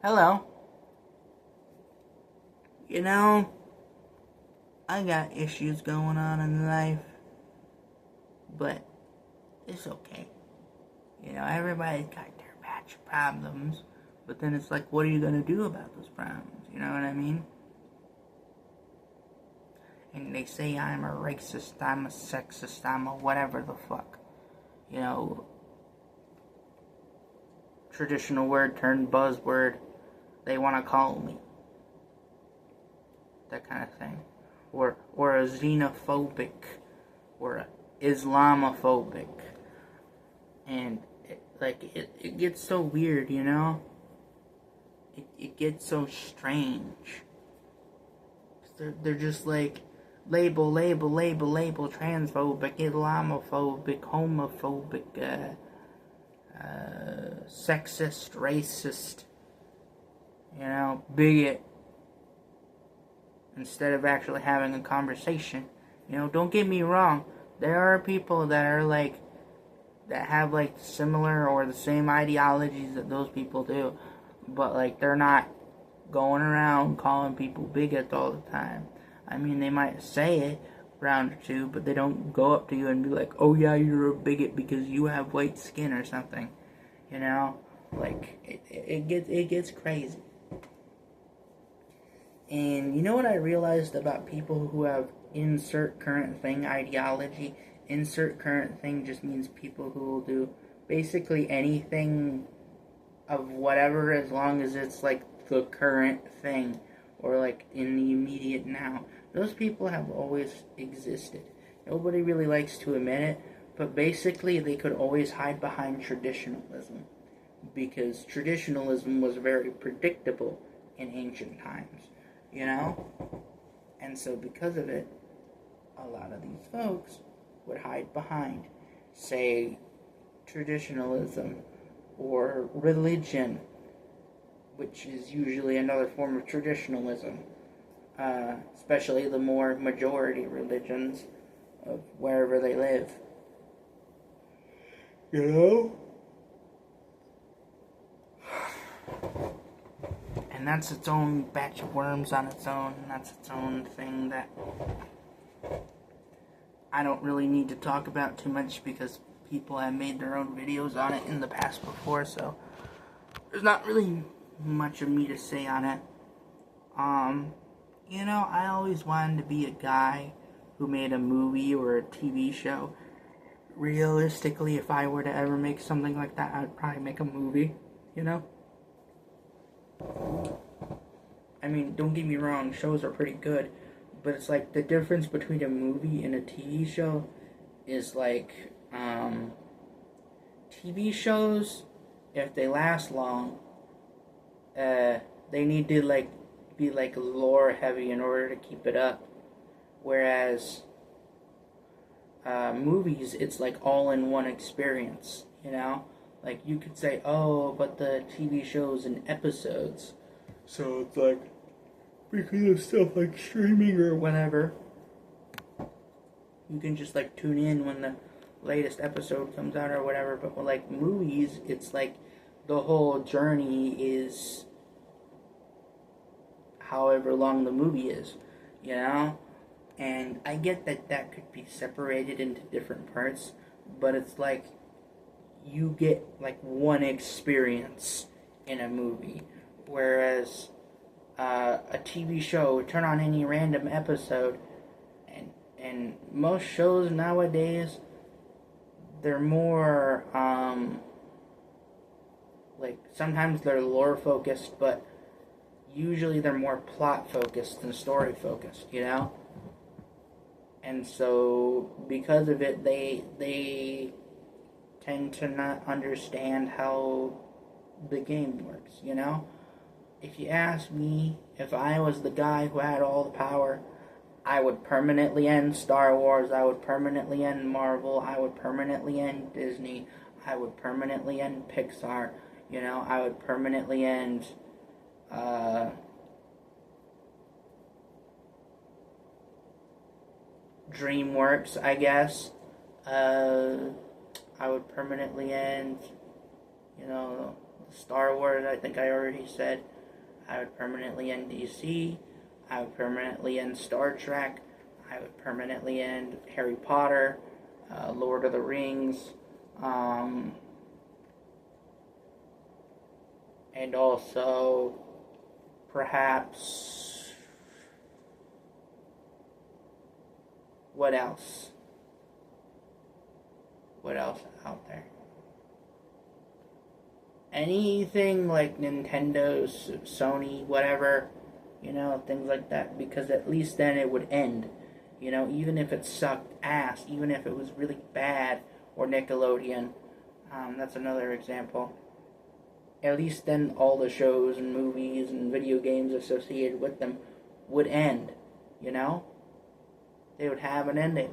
Hello. You know, I got issues going on in life, but it's okay. Everybody's got their patch of problems, but then it's like, what are you gonna do about those problems? You know what I mean? And they say I'm a racist, I'm a sexist, I'm a whatever the fuck. You know, traditional word turned buzzword. They want to call me. That kind of thing. Or a xenophobic. Or a Islamophobic. And it gets so weird, you know? It gets so strange. They're just like, label, transphobic, Islamophobic, homophobic, sexist, racist, bigot, instead of actually having a conversation. Don't get me wrong, there are people that are that have similar or the same ideologies that those people do, but they're not going around calling people bigots all the time. I mean, they might say it round or two, but they don't go up to you and be like, oh yeah, you're a bigot because you have white skin or something. It gets crazy. And you know what I realized about people who have insert current thing ideology? Insert current thing just means people who will do basically anything of whatever as long as it's the current thing or in the immediate now. Those people have always existed. Nobody really likes to admit it, but basically they could always hide behind traditionalism because traditionalism was very predictable in ancient times, And so because of it, a lot of these folks would hide behind, say, traditionalism or religion, which is usually another form of traditionalism, especially the more majority religions of wherever they live. And that's its own batch of worms on its own, and that's its own thing that I don't really need to talk about too much because people have made their own videos on it in the past before, so there's not really much of me to say on it. I always wanted to be a guy who made a movie or a TV show. Realistically, if I were to ever make something like that, I'd probably make a movie, I mean, don't get me wrong, shows are pretty good, but it's the difference between a movie and a TV show is TV shows, if they last long, they need to be lore heavy in order to keep it up, whereas movies, it's all in one experience, you could say, oh, but the TV show's in episodes, so it's because of stuff like streaming or whatever, you can just tune in when the latest episode comes out or whatever. But with movies, it's the whole journey is however long the movie is, and I get that could be separated into different parts, but it's you get one experience in a movie, whereas a TV show, turn on any random episode, and most shows nowadays, they're more sometimes they're lore focused, but usually they're more plot focused than story focused, and so because of it, they tend to not understand how the game works, If you ask me, if I was the guy who had all the power, I would permanently end Star Wars, I would permanently end Marvel, I would permanently end Disney, I would permanently end Pixar, I would permanently end DreamWorks, I guess. I would permanently end, Star Wars, I think I already said. I would permanently end DC. I would permanently end Star Trek. I would permanently end Harry Potter, Lord of the Rings, and also perhaps what else? What else out there? Anything like Nintendo, Sony, whatever, things like that, because at least then it would end. Even if it sucked ass, even if it was really bad, or Nickelodeon, that's another example. At least then all the shows and movies and video games associated with them would end, They would have an ending.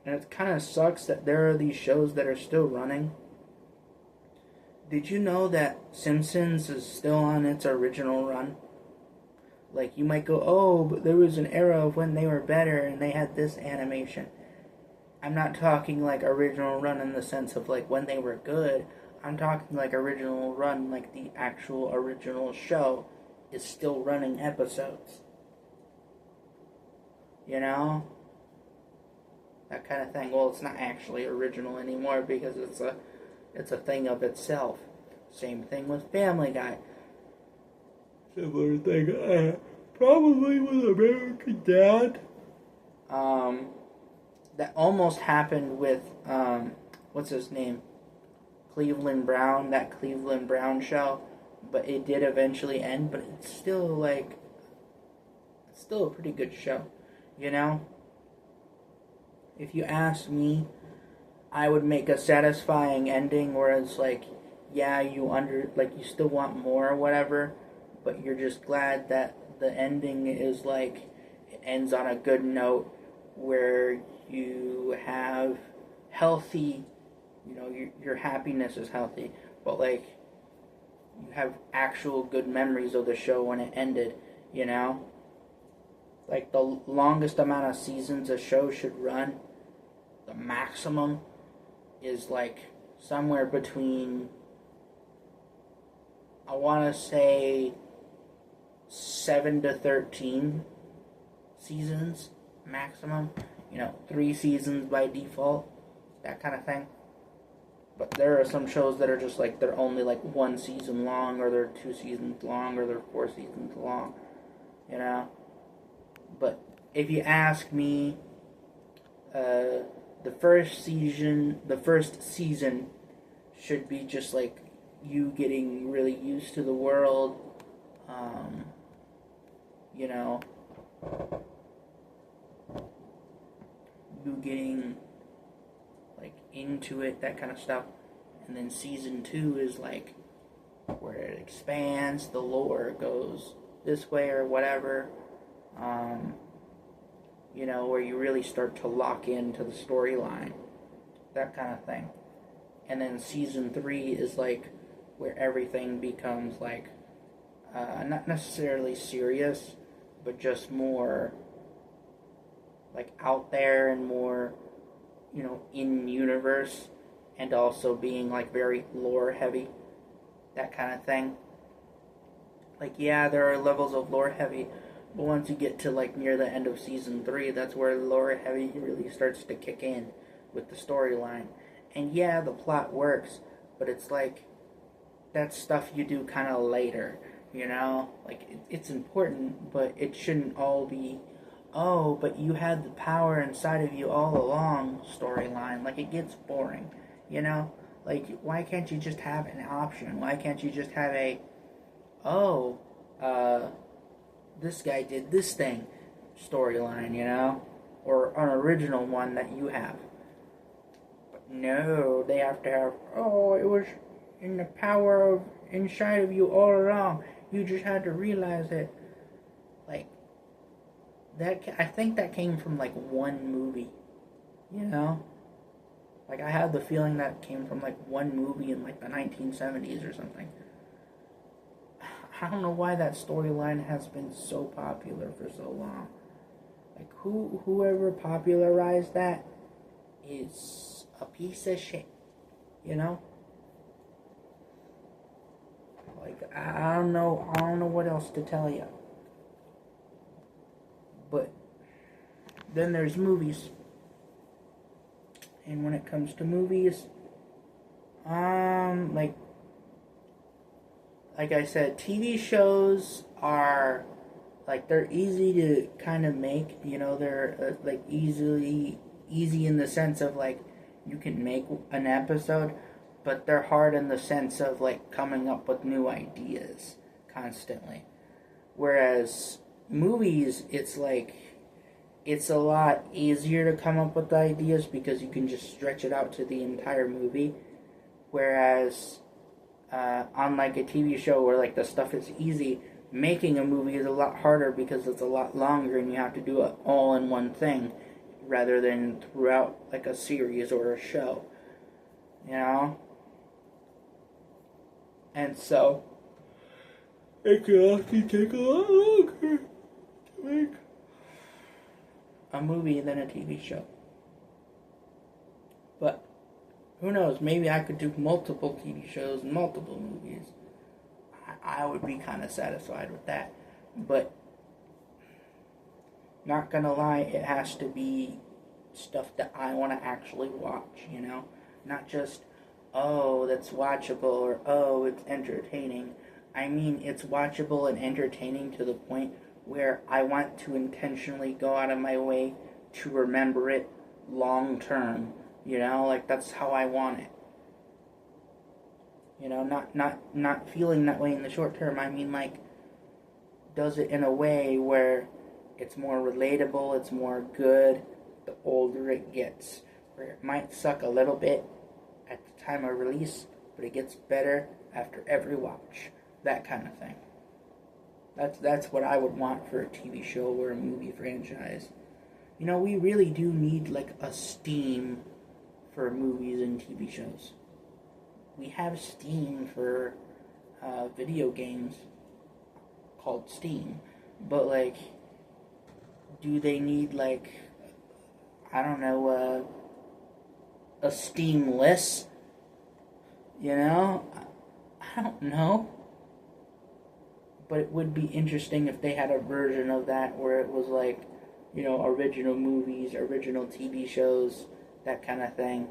And it kind of sucks that there are these shows that are still running. Did you know that Simpsons is still on its original run? Like, you might go, oh, but there was an era of when they were better and they had this animation. I'm not talking like original run in the sense of like when they were good. I'm talking like original run, like the actual original show is still running episodes. That kind of thing. Well, it's not actually original anymore because it's a thing of itself. Same thing with Family Guy. Similar thing, probably with American Dad. That almost happened with what's his name? Cleveland Brown. That Cleveland Brown show, but it did eventually end. But it's still a pretty good show, If you ask me, I would make a satisfying ending where it's like, yeah, you still want more or whatever, but you're just glad that the ending is like, it ends on a good note where you have healthy, your happiness is healthy, but like, you have actual good memories of the show when it ended, Like, the longest amount of seasons a show should run, the maximum, is like somewhere between, I want to say 7 to 13 seasons maximum. 3 seasons by default, that kind of thing. But there are some shows that are just like, they're only like 1 season long, or they're 2 seasons long, or they're 4 seasons long, But if you ask me, the first season should be just like you getting really used to the world, you getting like into it, that kind of stuff. And then season 2 is like where it expands, the lore goes this way or whatever, where you really start to lock into the storyline, that kind of thing. And then season 3 is like where everything becomes like, not necessarily serious, but just more like out there and more, in universe, and also being like very lore heavy, that kind of thing. Like, yeah, there are levels of lore heavy, but once you get to like near the end of season 3, that's where lore heavy really starts to kick in with the storyline. And yeah, the plot works, but it's like, that's stuff you do kind of later, Like, it's important, but it shouldn't all be, oh, but you had the power inside of you all along storyline. Like, it gets boring, Like, why can't you just have an option? Why can't you just have a, oh, this guy did this thing storyline, Or an original one that you have. But no, they have to have, oh, it was in the power of inside of you all along. You just had to realize it. Like, that, I think that came from like one movie, Like, I have the feeling that came from like one movie in like the 1970s or something. I don't know why that storyline has been so popular for so long. Like, whoever popularized that, is a piece of shit, you know? Like, I don't know what else to tell you. But then there's movies. And when it comes to movies, like I said, TV shows are, like, they're easy to kind of make, you know, they're like easy in the sense of, like, you can make an episode, but they're hard in the sense of, like, coming up with new ideas constantly. Whereas movies, it's like, it's a lot easier to come up with ideas because you can just stretch it out to the entire movie. Whereas, unlike a TV show where, like, the stuff is easy, making a movie is a lot harder because it's a lot longer and you have to do it all in one thing rather than throughout, like, a series or a show. You know? And so, it can often take a lot longer to make a movie than a TV show. But who knows? Maybe I could do multiple TV shows and multiple movies. I would be kind of satisfied with that. But not gonna lie, it has to be stuff that I want to actually watch, you know? Not just, oh, that's watchable or oh, it's entertaining. I mean, it's watchable and entertaining to the point where I want to intentionally go out of my way to remember it long term. You know, like, that's how I want it. You know, not feeling that way in the short term. I mean, like, does it in a way where it's more relatable, it's more good the older it gets. Where it might suck a little bit at the time of release, but it gets better after every watch. That kind of thing. That's what I would want for a TV show or a movie franchise. You know, we really do need, like, a Steam for movies and TV shows. We have Steam for video games called Steam, but, like, do they need, like, I don't know, a Steamless? You know? I don't know. But it would be interesting if they had a version of that where it was like, you know, original movies, original TV shows, that kind of thing.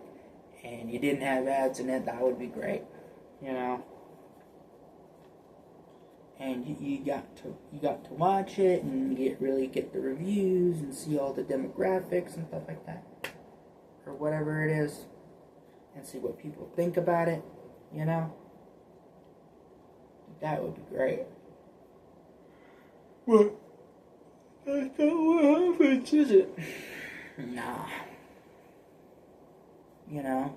And you didn't have ads in it, that would be great. You know? And you got to watch it and really get the reviews and see all the demographics and stuff like that. Or whatever it is. And see what people think about it, you know? That would be great. But that's not what happens, is it? Nah. You know?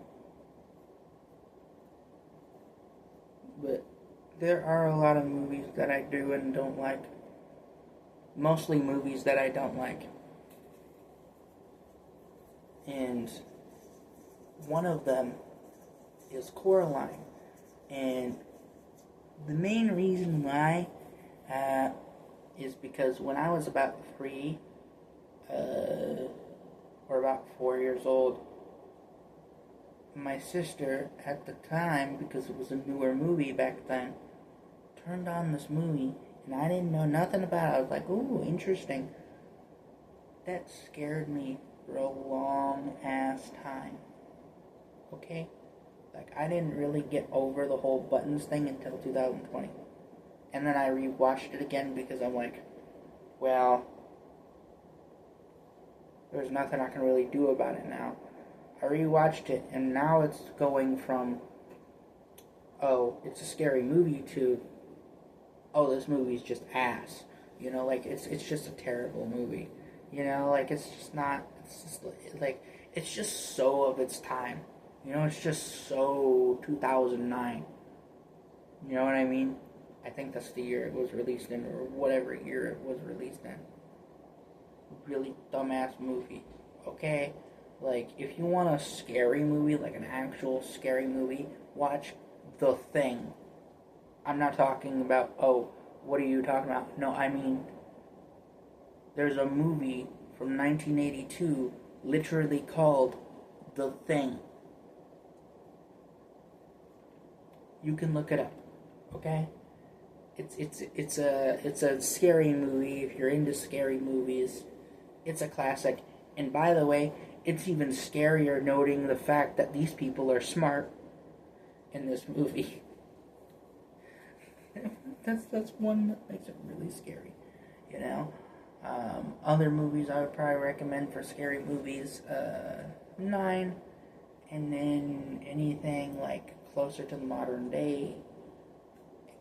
But there are a lot of movies that I do and don't like. Mostly movies that I don't like. And one of them is Coraline. And the main reason why is because when I was about 3 or about 4 years old, my sister at the time, because it was a newer movie back then, turned on this movie and I didn't know nothing about it. I was like, ooh, interesting. That scared me for a long ass time. Okay? Like, I didn't really get over the whole buttons thing until 2020. And then I rewatched it again because I'm like, well, there's nothing I can really do about it now. I rewatched it and now it's going from, oh, it's a scary movie to, oh, this movie's just ass. You know, like, it's just a terrible movie. You know, like, it's just not, it's just, like, it's just so of its time. You know, it's just so 2009. You know what I mean? I think that's the year it was released in, or whatever year it was released in. Really dumbass movie. Okay? Like, if you want a scary movie, like an actual scary movie, watch The Thing. I'm not talking about, oh, what are you talking about? No, I mean, there's a movie from 1982 literally called The Thing. You can look it up, okay? It's a scary movie. If you're into scary movies, it's a classic. And by the way, it's even scarier noting the fact that these people are smart in this movie. that's one that makes it really scary, you know. Other movies I would probably recommend for scary movies, 9, and then anything like closer to the modern day,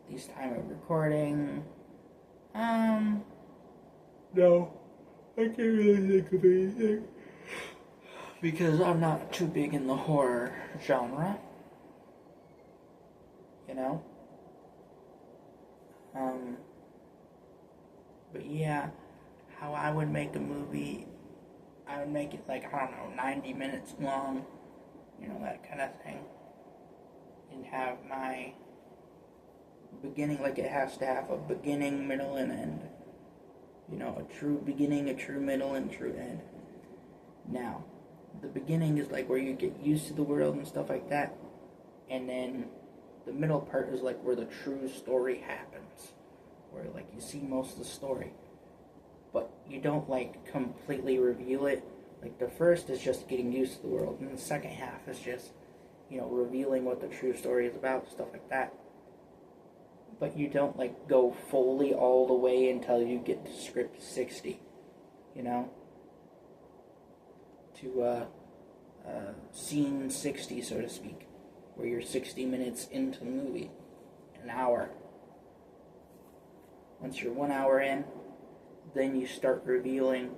at least time of recording. No, I can't really think of anything because I'm not too big in the horror genre, you know. But yeah, how I would make a movie, I would make it like, I don't know, 90 minutes long, you know, that kind of thing. And have my beginning, like it has to have a beginning, middle, and end. You know, a true beginning, a true middle, and true end. Now, the beginning is like where you get used to the world and stuff like that. And then the middle part is like where the true story happens. Where like you see most of the story. But you don't like completely reveal it. Like the first is just getting used to the world. And the second half is just, you know, revealing what the true story is about, stuff like that. But you don't like go fully all the way until you get to script 60, you know? To scene 60, so to speak, where you're 60 minutes into the movie, an hour. Once you're 1 hour in, then you start revealing,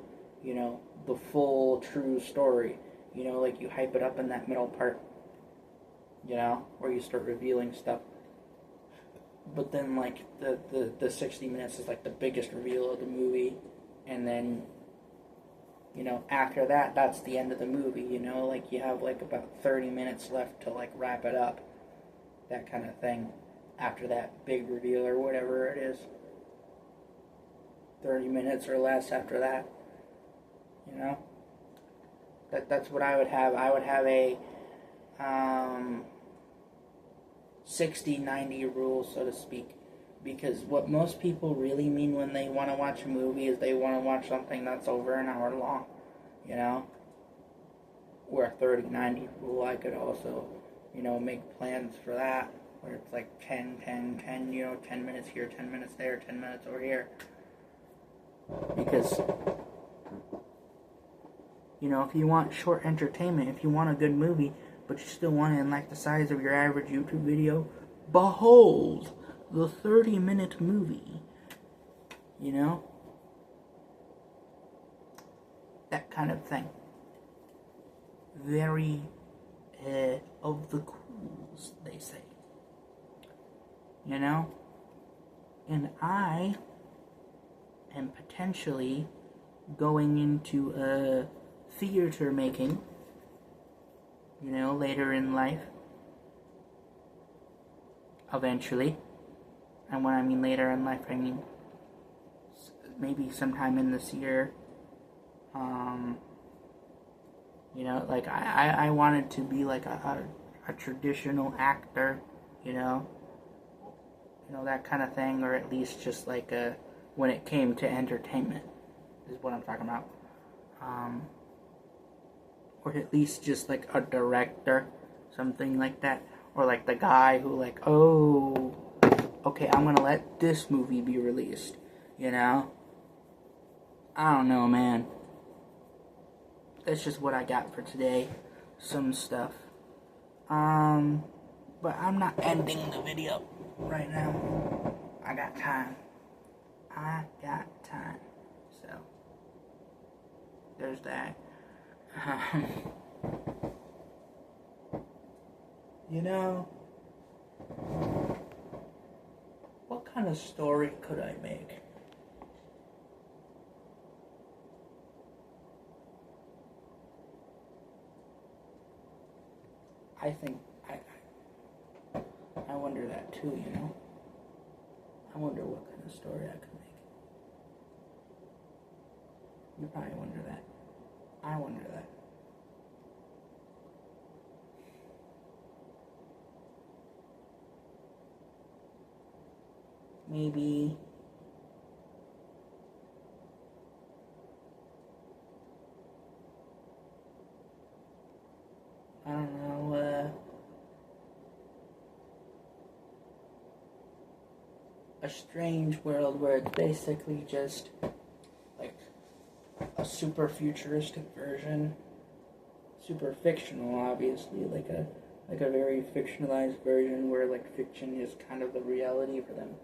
you know, the full true story. You know, like you hype it up in that middle part, you know, where you start revealing stuff. But then, like, the 60 minutes is like the biggest reveal of the movie, and then, you know, after that, that's the end of the movie, you know, like you have like about 30 minutes left to like wrap it up, that kind of thing, after that big reveal or whatever it is. 30 minutes or less after that, you know. That's what I would have. I would have a 60-90 rule, so to speak, because what most people really mean when they want to watch a movie is they want to watch something that's over an hour long, you know. Or a 30-90 rule, I could also, you know, make plans for that, where it's like 10, you know, 10 minutes here, 10 minutes there, 10 minutes over here. Because, you know, if you want short entertainment, if you want a good movie, but you still want it in like the size of your average YouTube video, behold the 30-minute movie. You know? That kind of thing. Very of the cools, they say. You know? And I am potentially going into theater making, you know, later in life, eventually. And when I mean later in life, I mean maybe sometime in this year. You know, like I wanted to be like a traditional actor, you know, that kind of thing, or at least just like when it came to entertainment, is what I'm talking about. Or at least just like a director, something like that. Or like the guy who like, oh, okay, I'm gonna let this movie be released, you know? I don't know, man. That's just what I got for today. Some stuff. But I'm not ending the video right now. I got time. So, there's that. You know, what kind of story could I make? I think I wonder that too, you know. I wonder what kind of story I could make. You probably wonder that. I wonder that. maybe I don't know, a strange world where it's basically just like a super futuristic version, super fictional, obviously, like a very fictionalized version where like fiction is kind of the reality for them,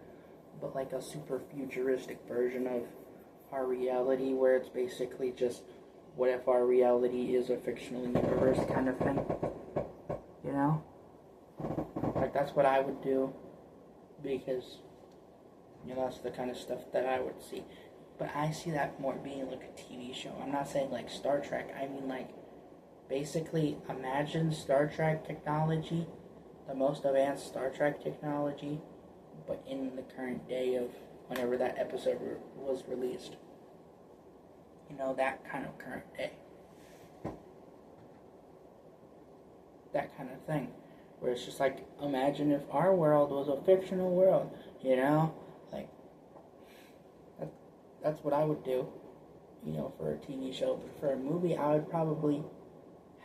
but like a super futuristic version of our reality where it's basically just what if our reality is a fictional universe kind of thing, you know? Like that's what I would do because that's the kind of stuff that I would see. But I see that more being like a TV show. I'm not saying like Star Trek. I mean like basically imagine Star Trek technology, the most advanced Star Trek technology, but in the current day of whenever that episode was released. That kind of current day. That kind of thing. Where it's just like, imagine if our world was a fictional world, Like, that's what I would do, for a TV show. But for a movie, I would probably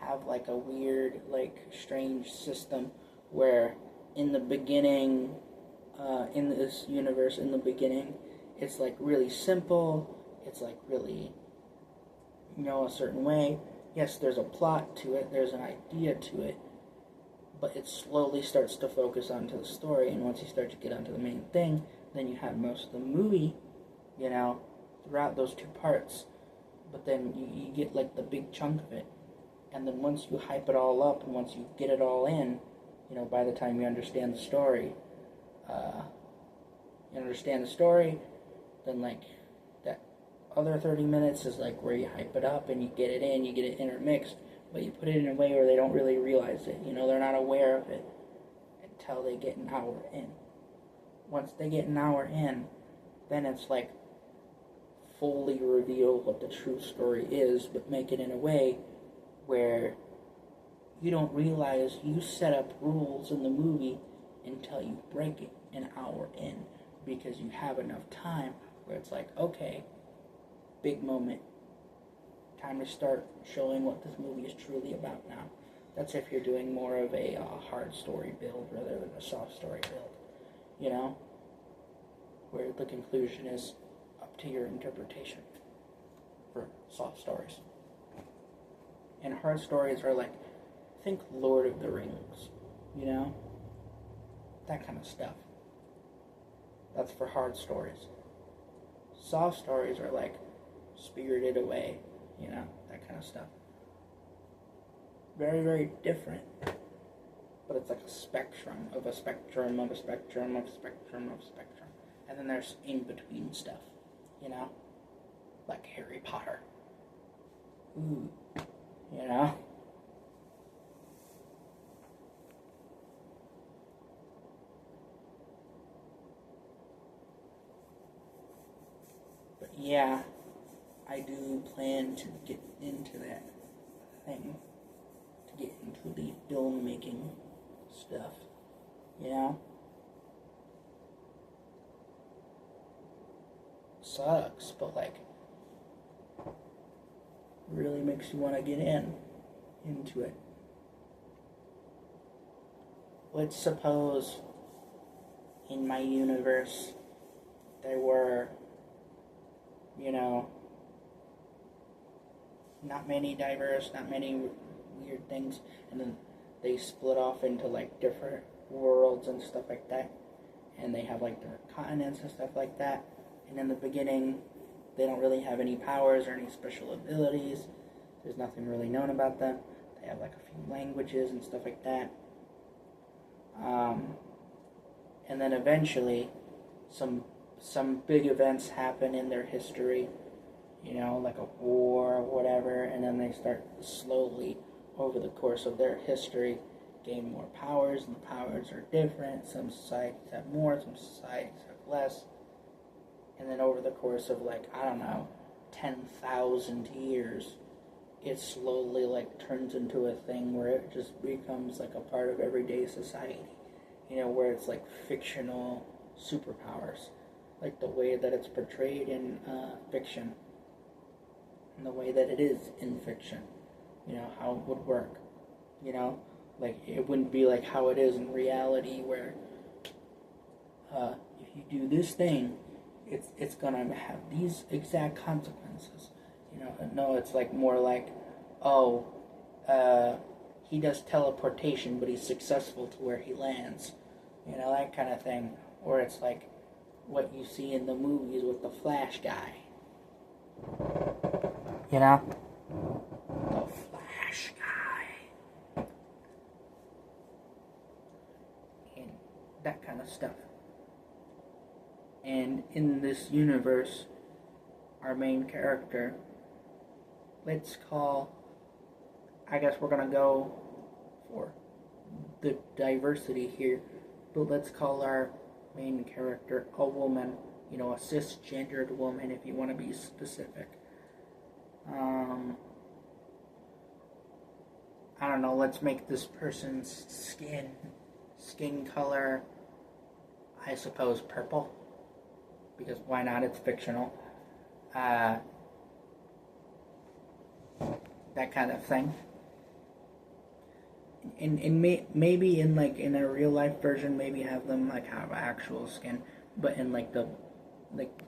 have like a weird, like, strange system where in the beginning, in this universe, in the beginning, it's like really simple. It's like really, a certain way. Yes, there's a plot to it, there's an idea to it, but it slowly starts to focus onto the story, and once you start to get onto the main thing, then you have most of the movie, throughout those two parts, but then you get like the big chunk of it, and then once you hype it all up, and once you get it all in, by the time you understand the story, then like that other 30 minutes is like where you hype it up and you get it in, you get it intermixed, but you put it in a way where they don't really realize it. They're not aware of it until they get an hour in. Once they get an hour in, then it's like fully reveal what the true story is, but make it in a way where you don't realize you set up rules in the movie until you break it an hour in, because you have enough time where it's like, okay, big moment, time to start showing what this movie is truly about now. That's if you're doing more of a hard story build rather than a soft story build, where the conclusion is up to your interpretation for soft stories. And hard stories are like, think Lord of the Rings, that kind of stuff. That's for hard stories. Soft stories are like Spirited Away, that kind of stuff. Very, very different. But it's like a spectrum of a spectrum of a spectrum of a spectrum of a spectrum. And then there's in-between stuff, like Harry Potter. Ooh, But yeah, I do plan to get into that thing, to get into the filmmaking stuff, Sucks, but like, really makes you want to get into it. Let's suppose in my universe there were, not many diverse, not many weird things, and then they split off into like different worlds and stuff like that, and they have like their continents and stuff like that, and in the beginning they don't really have any powers or any special abilities. There's nothing really known about them. They have like a few languages and stuff like that. And then eventually some big events happen in their history, like a war or whatever, and then they start slowly, over the course of their history, gain more powers, and the powers are different. Some societies have more, some societies have less. And then over the course of 10,000 years, it slowly turns into a thing where it just becomes like a part of everyday society. Where it's like fictional superpowers, like the way that it's portrayed in fiction, and the way that it is in fiction. How it would work. Like it wouldn't be like how it is in reality, where if you do this thing, it's gonna have these exact consequences. No, it's like more like, oh, he does teleportation, but he's successful to where he lands. That kind of thing. Or it's like what you see in the movies with the Flash guy. The Flash guy. And that kind of stuff. And in this universe, our main character, I guess we're gonna go for the diversity here, but let's call our main character a woman, a cisgendered woman if you want to be specific. I don't know, let's make this person's skin color, I suppose, purple, because why not, it's fictional. That kind of thing. And maybe in a real life version, maybe have them like have actual skin, but in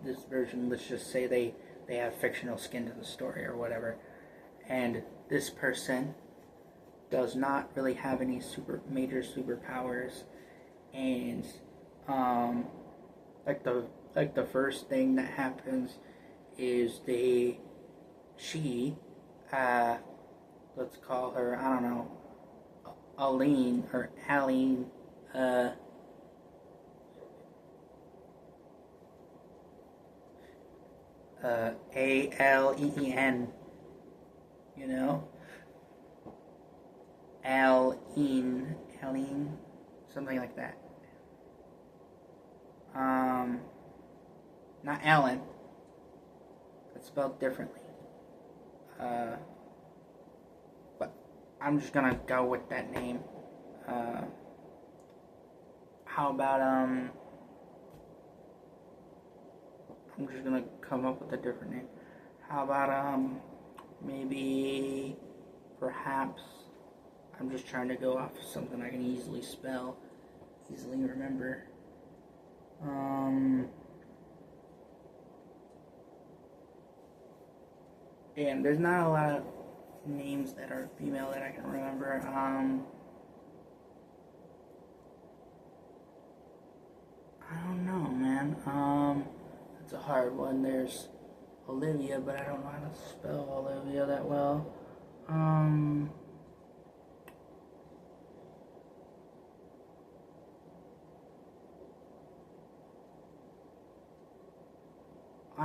this version, let's just say they have fictional skin to the story or whatever, and this person does not really have any major superpowers, and the first thing that happens is let's call her, I don't know, Aline, Aleen, Aline, something like that. Not Ellen. It's spelled differently. But I'm just gonna go with that name. How about I'm just gonna come up with a different name. How about maybe, perhaps, I'm just trying to go off of something I can easily spell, easily remember. And there's not a lot of names that are female that I can remember. I don't know, man. It's a hard one. There's Olivia, but I don't know how to spell Olivia that well. I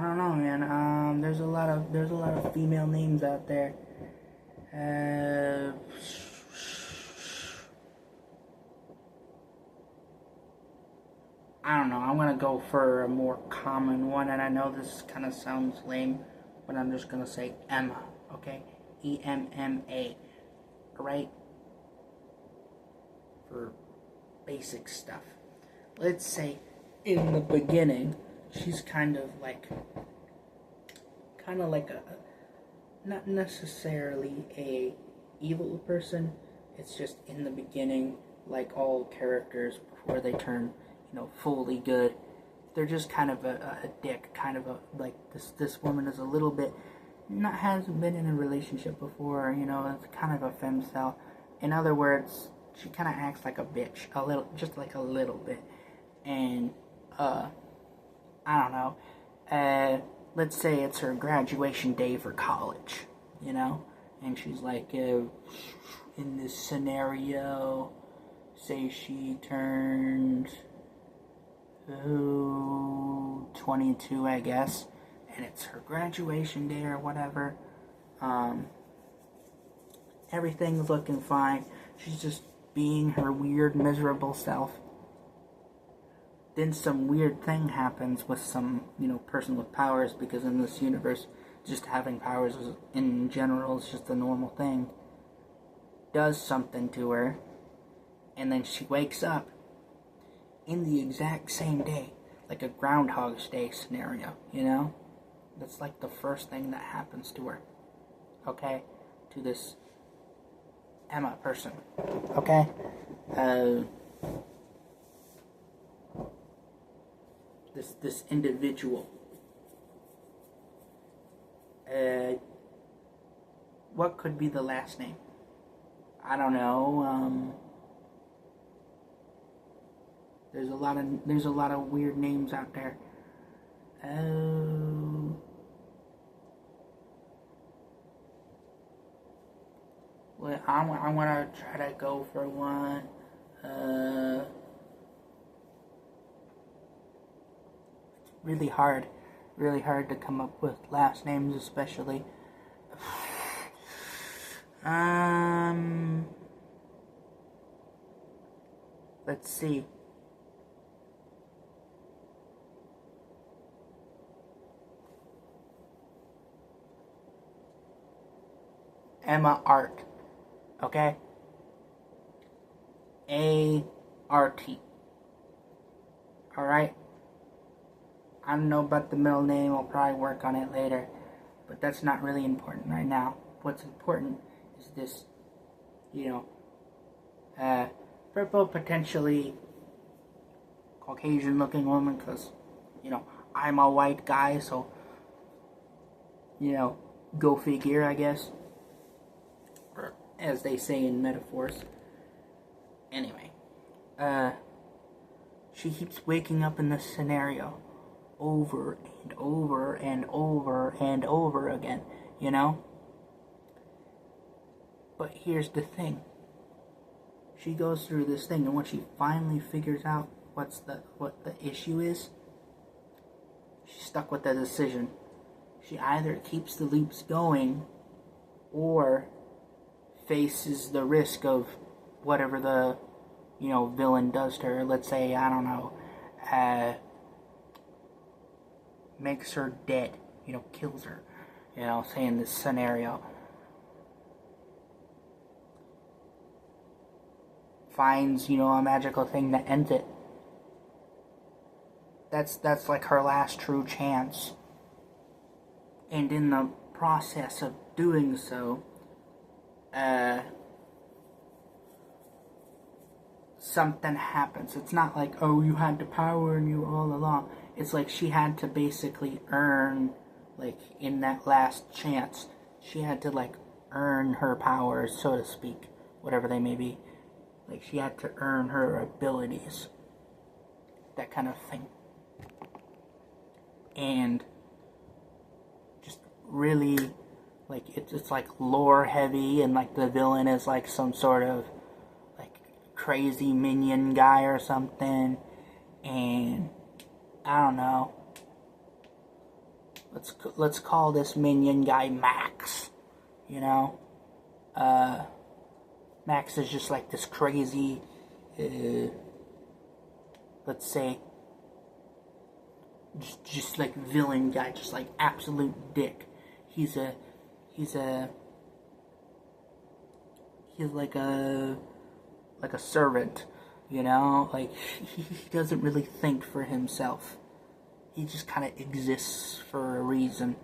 don't know, man. There's a lot of female names out there. I don't know. I'm gonna go for a more common one, and I know this kind of sounds lame, but I'm just gonna say Emma. Okay, EMMA, right? For basic stuff. Let's say in the beginning, she's kind of like a, not necessarily a evil person. It's just in the beginning, like all characters before they turn, fully good, they're just kind of a dick, kind of like this woman is a little bit, hasn't been in a relationship before, it's kind of a femcel. In other words, she kind of acts like a bitch, just like a little bit, and I don't know, let's say it's her graduation day for college, and she's like, in this scenario, say she turned 22, I guess, and it's her graduation day or whatever. Everything's looking fine. She's just being her weird, miserable self. Then some weird thing happens with some, person with powers, because in this universe, just having powers in general is just a normal thing. Does something to her, and then she wakes up in the exact same day like a Groundhog's Day scenario, you know? That's like the first thing that happens to her, okay? To this Emma person, okay? This individual. What could be the last name? I don't know. There's a lot of weird names out there. Well, I want to try to go for one. Really hard to come up with last names, especially. Let's see. Emma Art. Okay? A-R-T. Alright? I don't know about the middle name. I'll probably work on it later. But that's not really important right now. What's important is this, purple, potentially Caucasian looking woman, because, I'm a white guy, so, go figure, I guess. Or, as they say in metaphors. Anyway, she keeps waking up in this scenario over and over and over and over again, But here's the thing. She goes through this thing, and when she finally figures out what the issue is, she's stuck with the decision. She either keeps the loops going or faces the risk of whatever the, villain does to her. Let's say, I don't know, makes her dead, kills her, say in this scenario. Finds, a magical thing that ends it. That's like her last true chance. And in the process of doing so, something happens. It's not like, oh, you had the power and you all along. It's like she had to basically earn, like, in that last chance, she had to, like, earn her powers, so to speak, whatever they may be. Like, she had to earn her abilities. That kind of thing. And just really, like, it's like lore heavy, and like the villain is like some sort of like crazy minion guy or something. And I don't know. Let's call this minion guy Max. Max is just like this crazy, let's say, just like villain guy, just like absolute dick. He's like a servant, like he doesn't really think for himself. He just kind of exists for a reason,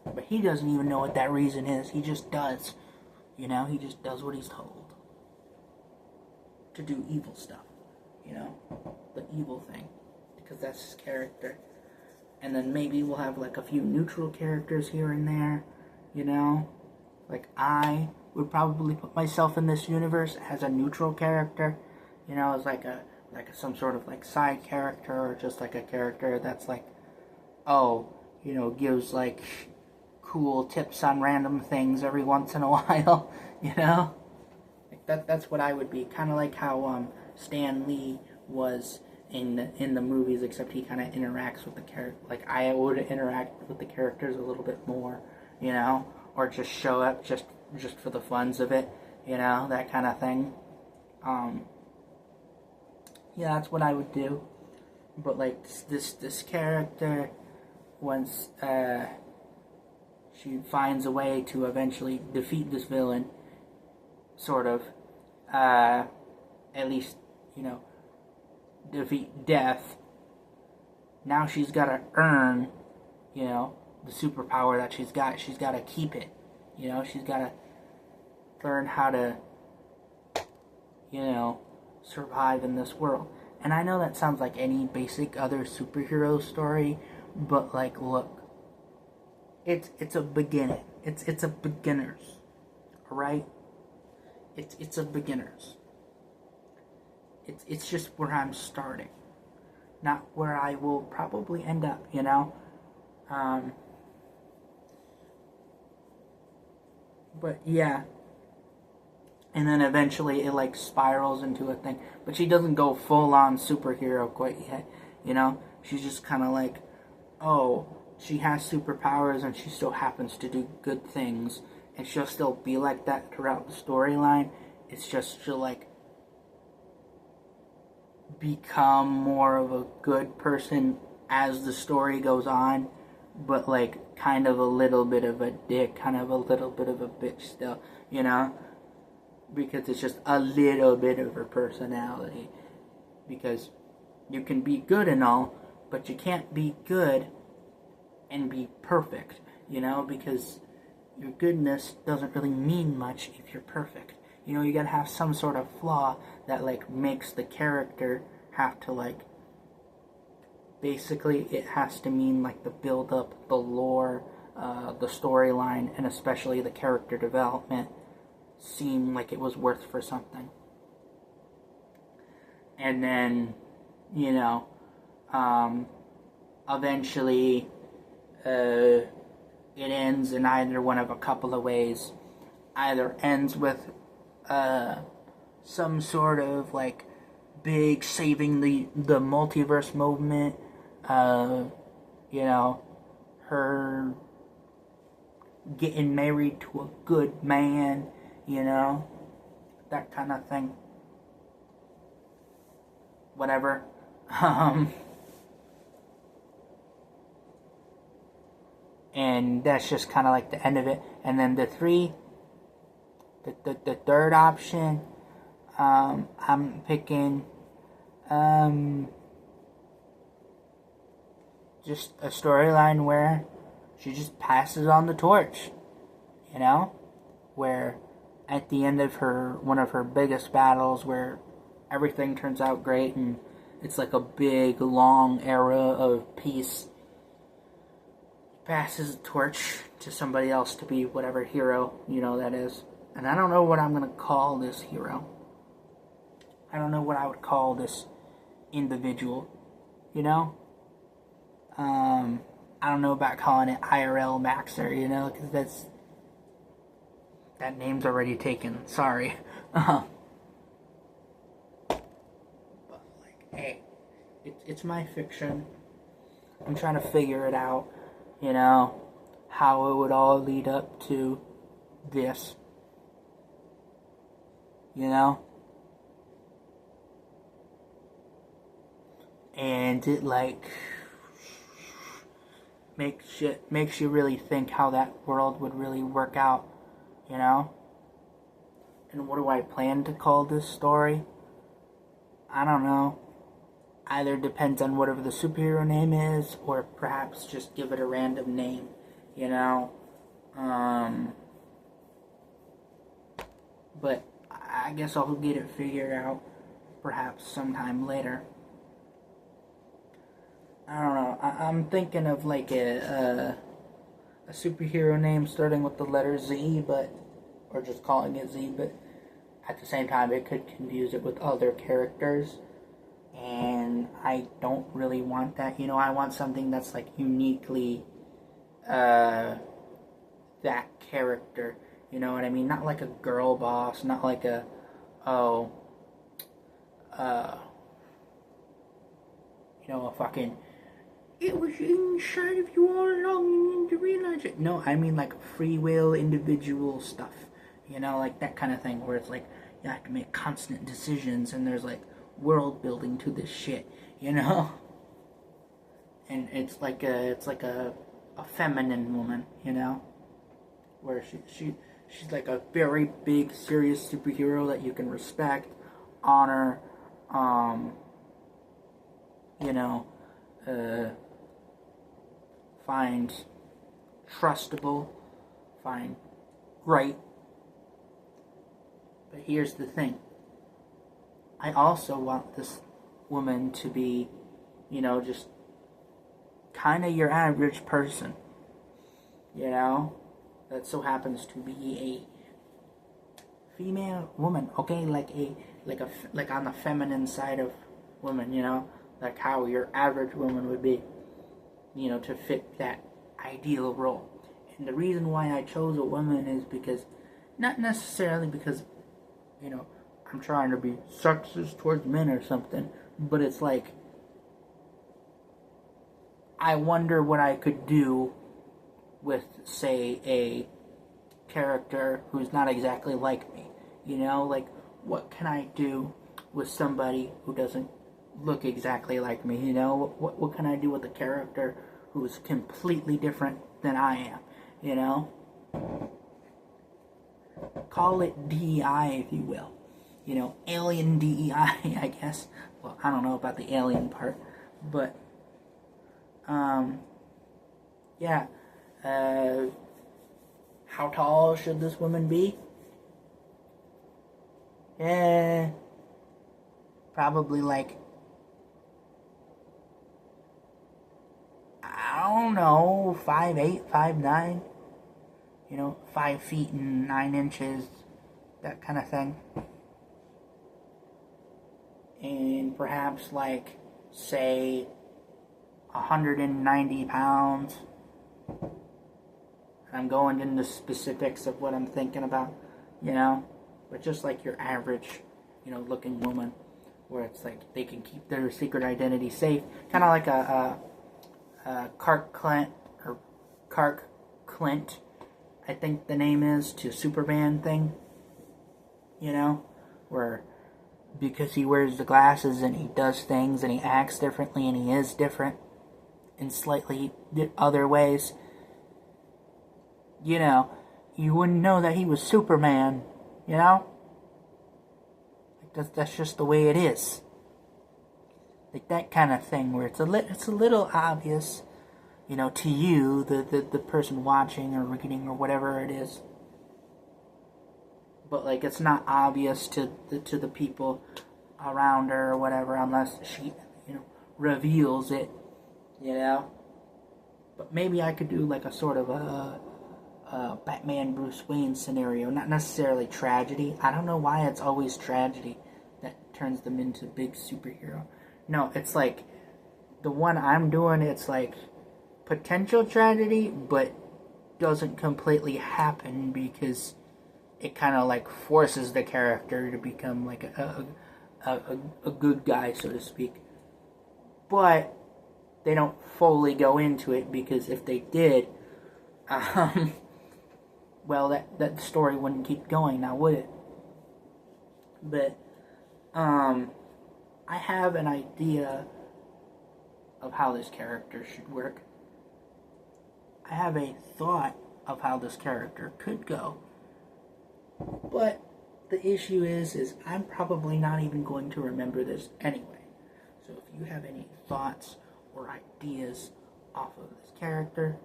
but he doesn't even know what that reason is. He just does, he just does what he's told to do evil stuff, the evil thing, because that's his character. And then maybe we'll have like a few neutral characters here and there, like I would probably put myself in this universe as a neutral character, as like some sort of like side character, or just like a character that's like, gives like cool tips on random things every once in a while, like that's what I would be, kind of like how Stan Lee was in the movies, except he kind of interacts with the character. Like I would interact with the characters a little bit more, or just show up just for the funs of it, that kind of thing. Yeah, that's what I would do. But like this character, once she finds a way to eventually defeat this villain, sort of, at least, defeat death, now she's got to earn, you know, the superpower that she's got. She's got to keep it. You know, she's got to learn how to, you know, survive in this world. And I know that sounds like any basic other superhero story, but like, look, it's a beginning. It's a beginner's, all right? It's a beginner's. It's just where I'm starting, not where I will probably end up. You know. But yeah, and then eventually it like spirals into a thing. But she doesn't go full on superhero quite yet. You know, she's just kind of like, oh, she has superpowers and she still happens to do good things, and she'll still be like that throughout the storyline. It's just she'll like become more of a good person as the story goes on, but like kind of a little bit of a dick, kind of a little bit of a bitch still, you know? Because it's just a little bit of her personality. Because you can be good and all, but you can't be good and be perfect, you know? Because your goodness doesn't really mean much if you're perfect. You know, you gotta have some sort of flaw that like makes the character have to like, basically it has to mean like the build up, the lore, the storyline, and especially the character development seem like it was worth for something. And then, you know, eventually it ends in either one of a couple of ways. Either ends with some sort of like big saving the multiverse movement, you know, her getting married to a good man, you know, that kind of thing. Whatever. And that's just kind of like the end of it. And then the third option, I'm picking just a storyline where she just passes on the torch, you know, where at the end of one of her biggest battles, where everything turns out great and it's like a big long era of peace, passes the torch to somebody else to be whatever hero, you know, that is. And I don't know what I'm gonna call this hero. I don't know what I would call this individual, you know? I don't know about calling it IRL Maxer, you know, because that name's already taken. Sorry. But like, hey, it's my fiction. I'm trying to figure it out, you know, how it would all lead up to this, you know? And it like makes you really think how that world would really work out, you know? And what do I plan to call this story? I don't know. Either depends on whatever the superhero name is, or perhaps just give it a random name, you know? But I guess I'll get it figured out perhaps sometime later. I don't know. I'm thinking of like a superhero name starting with the letter Z, or just calling it Z, but at the same time it could confuse it with other characters, and I don't really want that. You know, I want something that's like uniquely that character. You know what I mean? Not like a girl boss, not like a a fucking, it was inside of you all along, you need to realize it. No, I mean like free will, individual stuff. You know, like that kind of thing where it's like you have to make constant decisions and there's like world building to this shit, you know? And it's like a feminine woman, you know? Where she's like a very big, serious superhero that you can respect, honor, you know, find trustable, find great. But here's the thing. I also want this woman to be, just kind of your average person, that so happens to be a female woman, okay, like on the feminine side of women, like how your average woman would be, to fit that ideal role. And the reason why I chose a woman is because, not necessarily because, I'm trying to be sexist towards men or something, but it's like, I wonder what I could do with, say, a character who's not exactly like me. Like, what can I do with somebody who doesn't look exactly like me? What can I do with a character who's completely different than I am? Call it DEI, if you will. Alien DEI, I guess. Well, I don't know about the alien part, but yeah. How tall should this woman be? Probably like, I don't know, 5'8", 5'9", 5 feet and 9 inches, that kind of thing. And perhaps like, say, 190 pounds. I'm going into specifics of what I'm thinking about, but just like your average, looking woman, where it's like they can keep their secret identity safe, kind of like a Clark Clint, I think the name is, to Superman thing, where because he wears the glasses and he does things and he acts differently and he is different in slightly other ways, you wouldn't know that he was Superman, Like that's just the way it is. Like that kind of thing where it's a little obvious, to you, the person watching or reading or whatever it is. But like it's not obvious to the people around her or whatever unless she, reveals it, But maybe I could do like a sort of a Batman Bruce Wayne scenario, not necessarily tragedy. I don't know why it's always tragedy that turns them into big superhero. No, it's like the one I'm doing, it's like potential tragedy, but doesn't completely happen because it kind of like forces the character to become like a good guy, so to speak. But they don't fully go into it because if they did, well, that story wouldn't keep going now, would it? But, I have an idea of how this character should work. I have a thought of how this character could go. But the issue is I'm probably not even going to remember this anyway. So if you have any thoughts or ideas off of this character,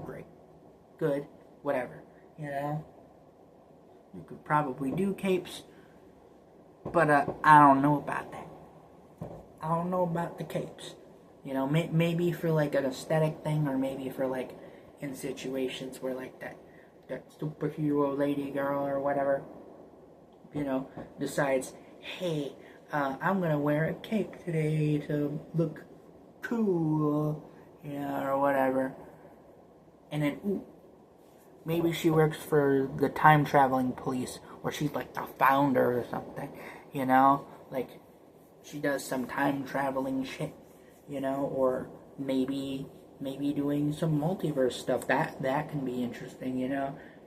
great, good, whatever. You could probably do capes, but I don't know about that. I don't know about the capes. Maybe for like an aesthetic thing, or maybe for like in situations where like that superhero lady girl or whatever, decides, hey, I'm gonna wear a cape today to look cool, or whatever. And then, ooh, maybe she works for the time traveling police, or she's like the founder or something, like she does some time traveling shit, or maybe doing some multiverse stuff. That can be interesting,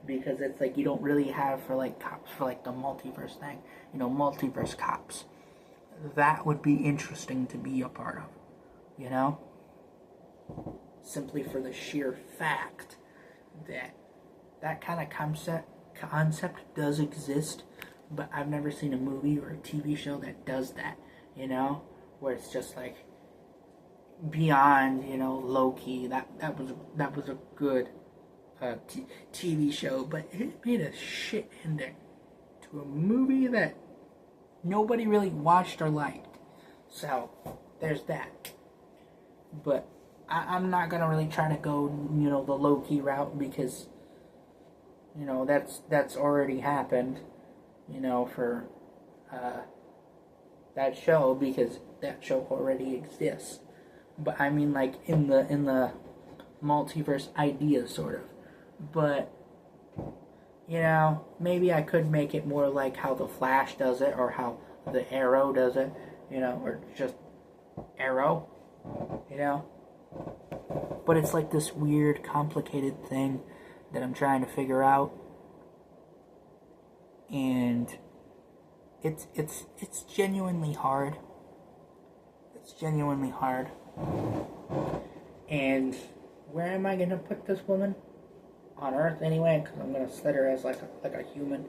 because it's like you don't really have for like cops for like the multiverse thing, multiverse cops. That would be interesting to be a part of, simply for the sheer fact that kind of concept does exist, but I've never seen a movie or a TV show that does that, where it's just like beyond, Loki. That was a good TV show, but it made a shit ending to a movie that nobody really watched or liked. So there's that. But I'm not gonna really try to go, the Loki route because, that's already happened, for that show because that show already exists. But I mean, like in the multiverse idea, sort of. But maybe I could make it more like how the Flash does it, or how the Arrow does it, or just Arrow, you know. But it's like this weird, complicated thing that I'm trying to figure out, and it's genuinely hard. It's genuinely hard. And where am I gonna put this woman? On Earth anyway, because I'm gonna set her as like a human.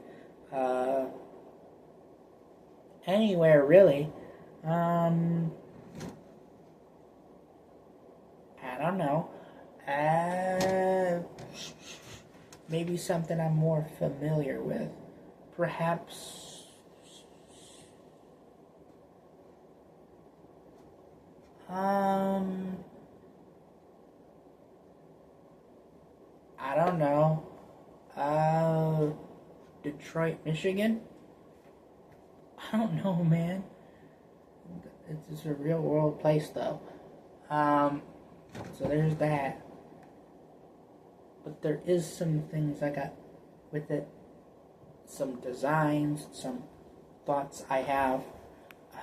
Anywhere really. I don't know. Maybe something I'm more familiar with. Perhaps. I don't know. Detroit, Michigan? I don't know, man. It's a real world place, though. So there's that. But there is some things I got with it. Some designs, some thoughts I have.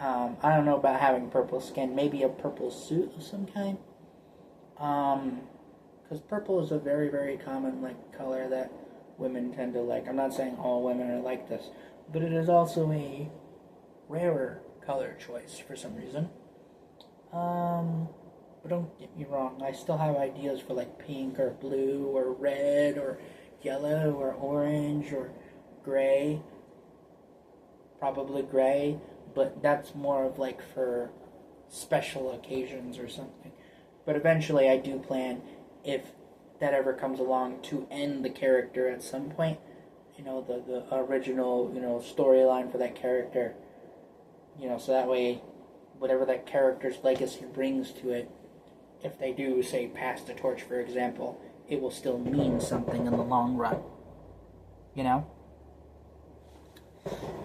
I don't know about having purple skin. Maybe a purple suit of some kind. Because purple is a very, very common color that women tend to like. I'm not saying all women are like this, but it is also a rarer color choice for some reason. But don't get me wrong, I still have ideas for pink or blue or red or yellow or orange or gray. Probably gray, but that's more of for special occasions or something. But eventually I do plan, if that ever comes along, to end the character at some point. The original, storyline for that character. So that way, whatever that character's legacy brings to it, if they do, say, pass the torch, for example, it will still mean something in the long run.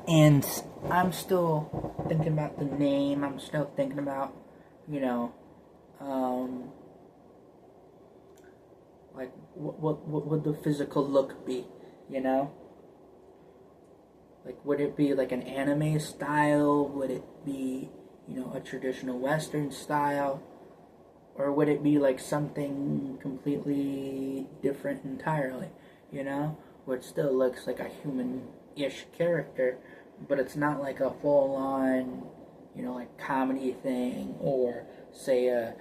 And I'm still thinking about the name. I'm still thinking about, what would the physical look be, would it be an anime style? Would it be, a traditional Western style? Or would it be something completely different entirely, where it still looks like a human-ish character, but it's not a full-on, comedy thing, or say a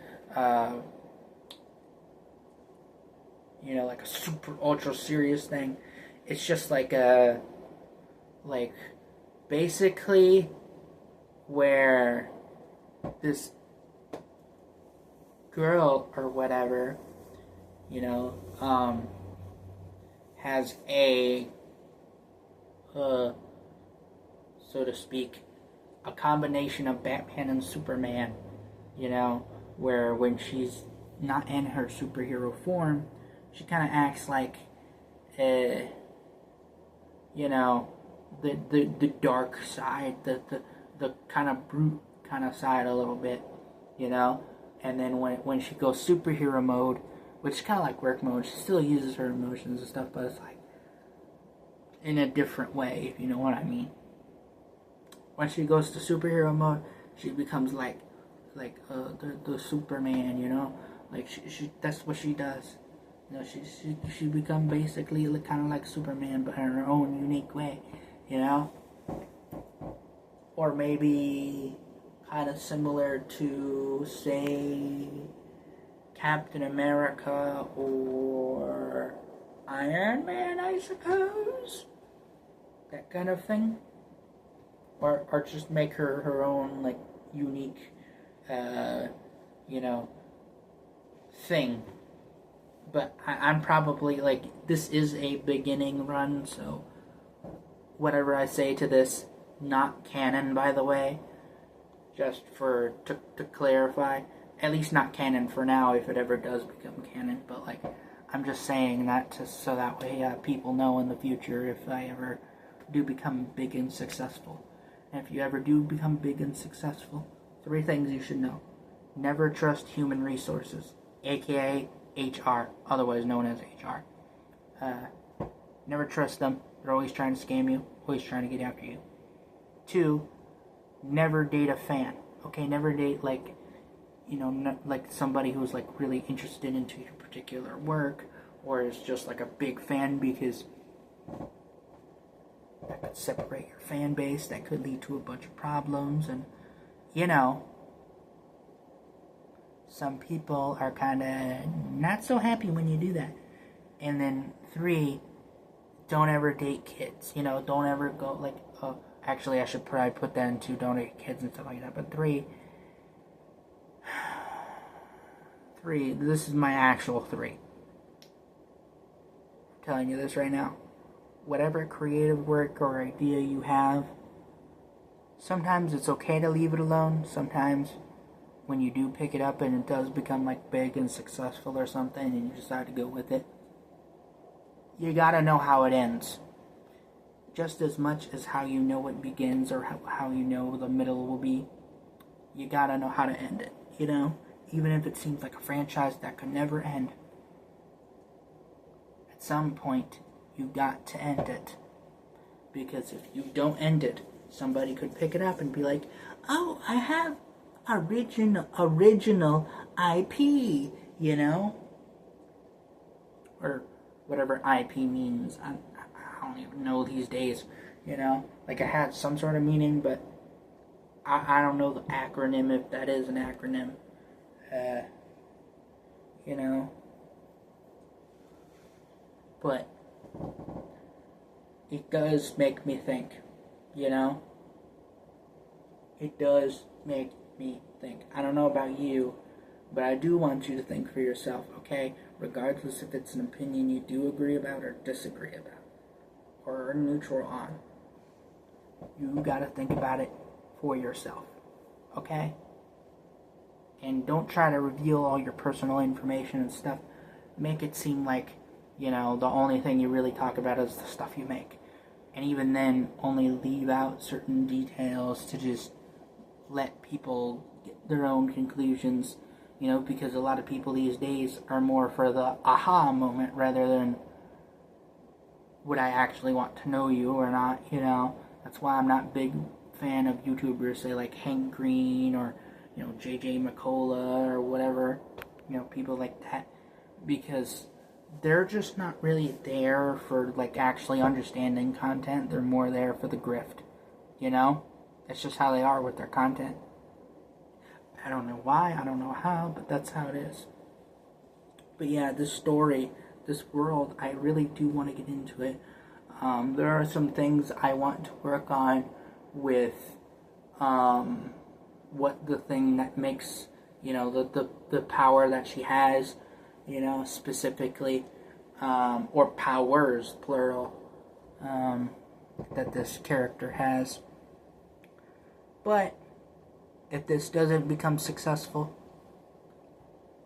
super ultra serious thing. It's just basically where this girl or whatever, has a, so to speak, a combination of Batman and Superman, where when she's not in her superhero form, she kind of acts like, the dark side, the kind of brute kind of side a little bit, and then when she goes superhero mode, which is kind of like work mode, she still uses her emotions and stuff, but it's in a different way, if you know what I mean. When she goes to superhero mode, she becomes the Superman, she that's what she does. She become basically kind of like Superman, but in her own unique way, Or maybe kind of similar to, say, Captain America or Iron Man, I suppose. That kind of thing. Or just make her own, unique you know, thing. But I'm probably, like, this is a beginning run, so whatever I say to this, not canon, by the way, just to clarify, at least not canon for now, if it ever does become canon, but, like, I'm just saying that so that way people know in the future if I ever do become big and successful. And if you ever do become big and successful, 3 things you should know. Never trust human resources, aka HR, otherwise known as HR. Never trust them. They're always trying to scam you, always trying to get after you. 2, never date a fan. Okay, never date, like, like somebody who's, like, really interested into your particular work, or is just, like, a big fan, because that could separate your fan base, that could lead to a bunch of problems, and, some people are kind of not so happy when you do that. And then 3, don't ever date kids. Don't ever go, like, actually I should probably put that into don't date kids and stuff like that. But 3, this is my actual 3. I'm telling you this right now. Whatever creative work or idea you have, sometimes it's okay to leave it alone. Sometimes when you do pick it up and it does become, like, big and successful or something and you decide to go with it, you gotta know how it ends. Just as much as how you know it begins or how you know the middle will be, you gotta know how to end it, Even if it seems like a franchise that could never end. At some point, you got to end it. Because if you don't end it, somebody could pick it up and be like, oh, I have original IP, Or whatever IP means. I don't even know these days, Like, I had some sort of meaning, but I don't know the acronym, if that is an acronym. But it does make me think, It does make me think. I don't know about you, but I do want you to think for yourself, okay? Regardless if it's an opinion you do agree about or disagree about, or are neutral on. You gotta think about it for yourself, okay? And don't try to reveal all your personal information and stuff. Make it seem like, the only thing you really talk about is the stuff you make. And even then, only leave out certain details to just let people get their own conclusions, because a lot of people these days are more for the aha moment rather than would I actually want to know you or not, That's why I'm not a big fan of YouTubers, say, like Hank Green or, JJ McCullough or whatever, people like that, because they're just not really there for, like, actually understanding content. They're more there for the grift, That's just how they are with their content. I don't know why, I don't know how, but that's how it is. But yeah, this story, this world, I really do want to get into it. There are some things I want to work on with what the thing that makes, the power that she has, specifically, or powers, plural, that this character has. But if this doesn't become successful,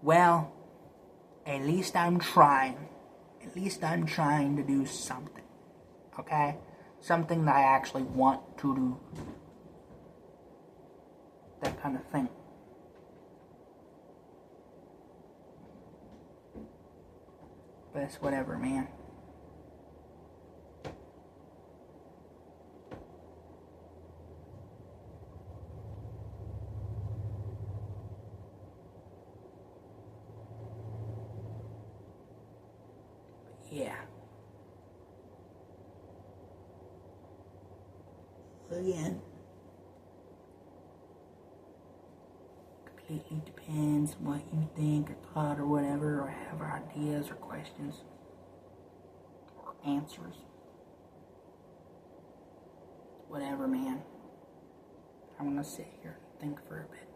well, at least I'm trying. At least I'm trying to do something. Okay? Something that I actually want to do. That kind of thing. But it's whatever, man. Yeah. Again, completely depends on what you think or thought or whatever, or have ideas or questions or answers. Whatever, man. I'm gonna sit here and think for a bit.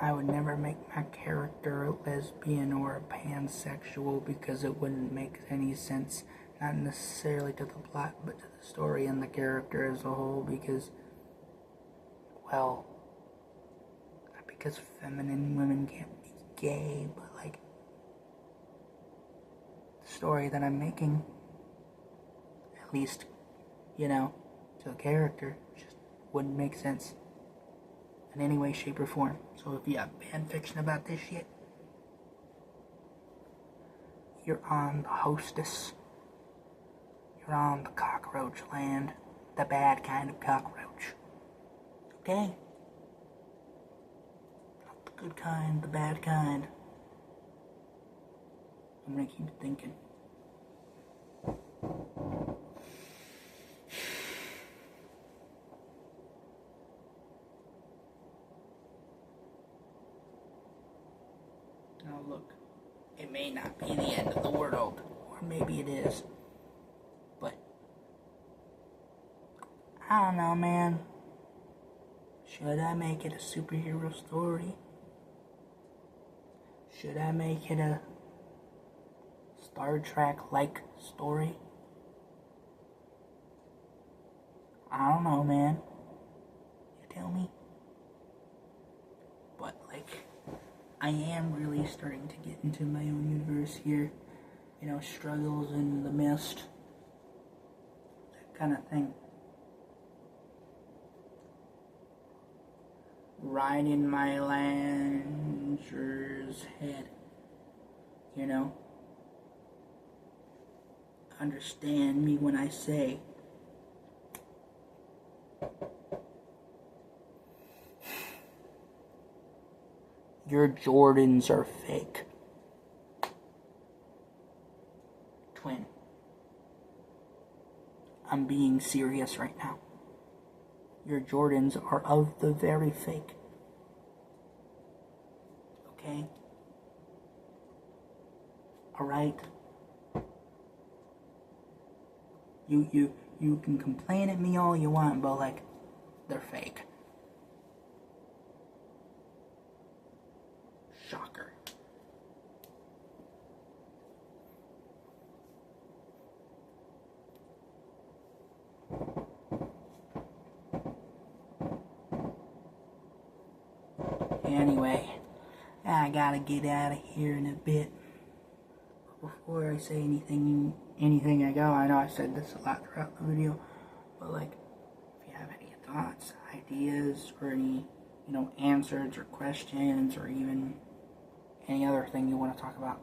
I would never make my character a lesbian or a pansexual because it wouldn't make any sense, not necessarily to the plot, but to the story and the character as a whole, because, well, not because feminine women can't be gay, but like, the story that I'm making, at least, you know, to the character, just wouldn't make sense in any way, shape, or form. So if you have fan fiction about this shit, you're on the hostess. You're on the cockroach land. The bad kind of cockroach. Okay? Not the good kind, the bad kind. I'm gonna keep thinking. Now look, it may not be the end of the world, or maybe it is, but I don't know, man. Should I make it a superhero story? Should I make it a Star Trek-like story? I don't know, man. You tell me. But, like, I am really starting to get into my own universe here. You know, struggles in the mist. That kind of thing. Right in my Lancer's head. You know? Understand me when I say your Jordans are fake. Twin. I'm being serious right now. Your Jordans are of the very fake. Okay? Alright? You can complain at me all you want, but like, they're fake. Shocker. Anyway, I gotta get out of here in a bit. Before I say anything I go, I know I said this a lot throughout the video, but like, if you have any thoughts, ideas, or any, you know, answers or questions, or even any other thing you want to talk about,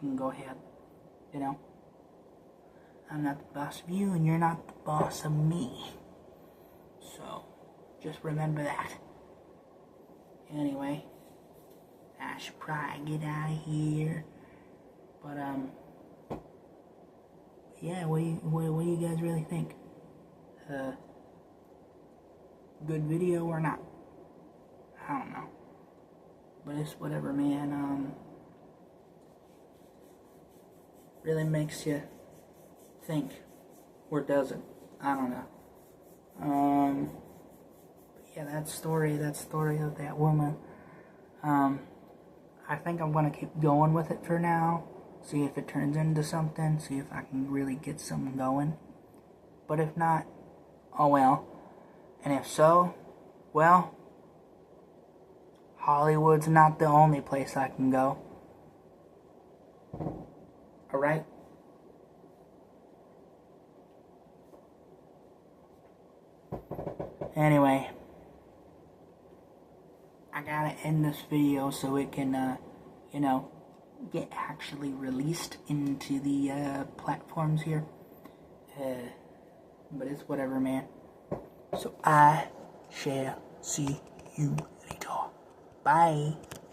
you can go ahead. You know, I'm not the boss of you, and you're not the boss of me. So, just remember that. Anyway, I should probably get out of here. But yeah, what do you guys really think? Good video or not? I don't know. But it's whatever, man. Really makes you think, or doesn't. I don't know. But yeah, that story of that woman. I think I'm gonna keep going with it for now. See if it turns into something. See if I can really get something going. But if not, oh well. And if so, well, Hollywood's not the only place I can go. Alright? Anyway, I gotta end this video so it can, you know, get actually released into the platforms here. But it's whatever, man. So I shall see you later. Bye.